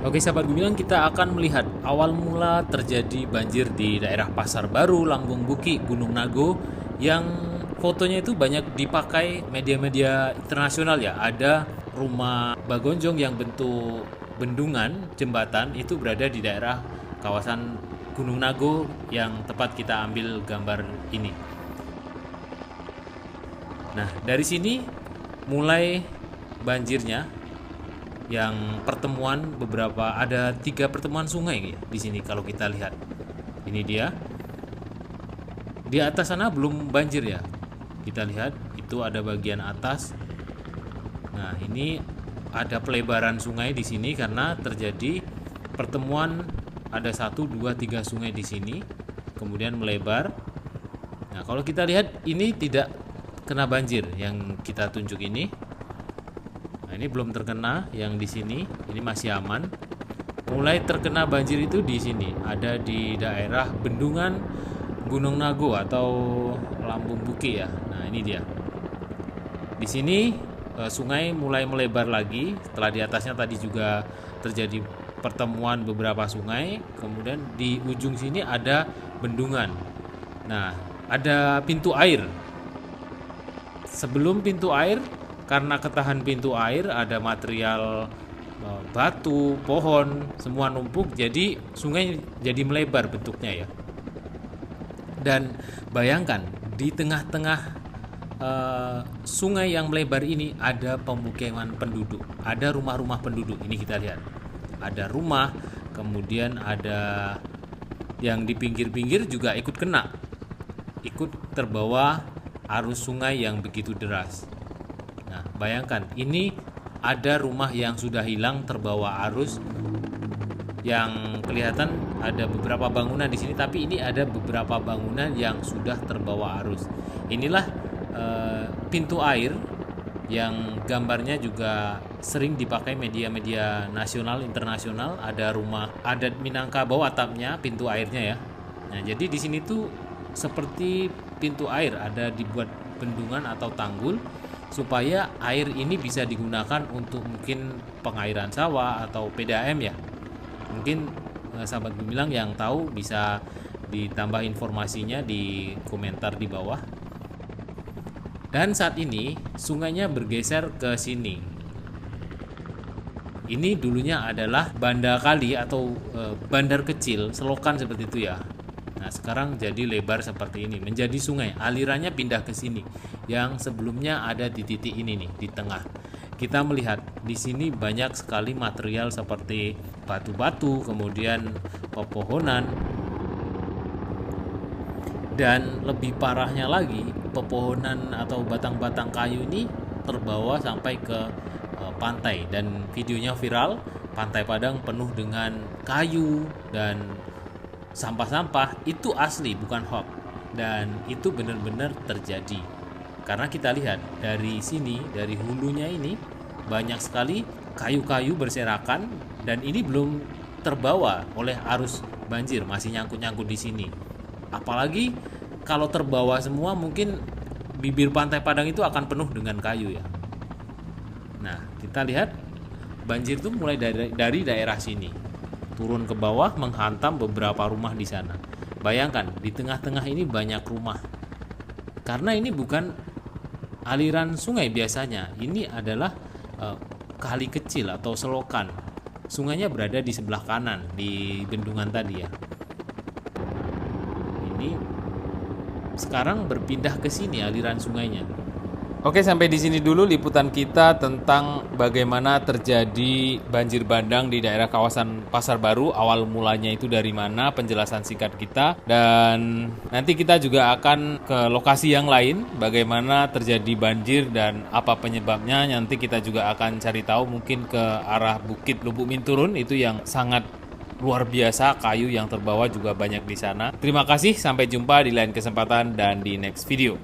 Oke sahabat Gumilang, kita akan melihat awal mula terjadi banjir di daerah Pasar Baru, Lambung Buki, Gunung Nago yang fotonya itu banyak dipakai media-media internasional ya. Ada rumah Bagonjong yang bentuk bendungan, jembatan itu berada di daerah kawasan Gunung Nago yang tepat kita ambil gambar ini. Nah, dari sini mulai banjirnya yang pertemuan beberapa ada 3 pertemuan sungai ya di sini kalau kita lihat. Ini dia. Di atas sana belum banjir ya. Kita lihat itu ada bagian atas. Nah, ini ada pelebaran sungai di sini karena terjadi pertemuan ada 1, 2, 3 sungai di sini kemudian melebar. Nah, kalau kita lihat ini tidak kena banjir yang kita tunjuk ini. Nah, ini belum terkena yang di sini, ini masih aman. Mulai terkena banjir itu di sini, ada di daerah bendungan Gunung Nago atau Lambung Buki ya. Nah, ini dia. Di sini sungai mulai melebar lagi setelah di atasnya tadi juga terjadi pertemuan beberapa sungai, kemudian di ujung sini ada bendungan. Nah, ada pintu air. Sebelum pintu air, karena ketahan pintu air ada material batu, pohon, semua numpuk jadi sungai jadi melebar bentuknya ya. Dan bayangkan di tengah-tengah sungai yang melebar ini ada pemukiman penduduk, ada rumah-rumah penduduk. Ini kita lihat. Ada rumah, kemudian ada yang di pinggir-pinggir juga ikut kena. Ikut terbawa arus sungai yang begitu deras. Nah, bayangkan ini ada rumah yang sudah hilang terbawa arus, yang kelihatan ada beberapa bangunan di sini, tapi ini ada beberapa bangunan yang sudah terbawa arus. Inilah pintu air yang gambarnya juga sering dipakai media-media nasional internasional. Ada rumah adat Minangkabau atapnya, pintu airnya ya. Nah, jadi di sini tuh seperti pintu air, ada dibuat bendungan atau tanggul supaya air ini bisa digunakan untuk mungkin pengairan sawah atau PDAM ya. Mungkin sahabat Gumilang yang tahu bisa ditambah informasinya di komentar di bawah. Dan saat ini sungainya bergeser ke sini. Ini dulunya adalah banda kali atau bandar kecil, selokan seperti itu ya. Nah, sekarang jadi lebar seperti ini, menjadi sungai. Alirannya pindah ke sini. Yang sebelumnya ada di titik ini nih, di tengah. Kita melihat di sini banyak sekali material seperti batu-batu, kemudian pepohonan. Dan lebih parahnya lagi, pepohonan atau batang-batang kayu ini terbawa sampai ke pantai, dan videonya viral. Pantai Padang penuh dengan kayu dan sampah-sampah. Itu asli, bukan hoax, dan itu benar-benar terjadi. Karena kita lihat dari sini, dari hulunya ini banyak sekali kayu-kayu berserakan, dan ini belum terbawa oleh arus banjir, masih nyangkut-nyangkut di sini. Apalagi kalau terbawa semua, mungkin bibir pantai Padang itu akan penuh dengan kayu ya. Nah, kita lihat banjir itu mulai dari daerah sini turun ke bawah menghantam beberapa rumah di sana. Bayangkan di tengah-tengah ini banyak rumah. Karena ini bukan aliran sungai biasanya, ini adalah kali kecil atau selokan. Sungainya berada di sebelah kanan di bendungan tadi ya. Ini sekarang berpindah ke sini aliran sungainya. Oke, sampai di sini dulu liputan kita tentang bagaimana terjadi banjir bandang di daerah kawasan Pasar Baru. Awal mulanya itu dari mana, penjelasan singkat kita. Dan nanti kita juga akan ke lokasi yang lain, bagaimana terjadi banjir dan apa penyebabnya. Nanti kita juga akan cari tahu, mungkin ke arah Bukit Lubuk Minturun, itu yang sangat luar biasa, kayu yang terbawa juga banyak di sana. Terima kasih, sampai jumpa di lain kesempatan dan di next video.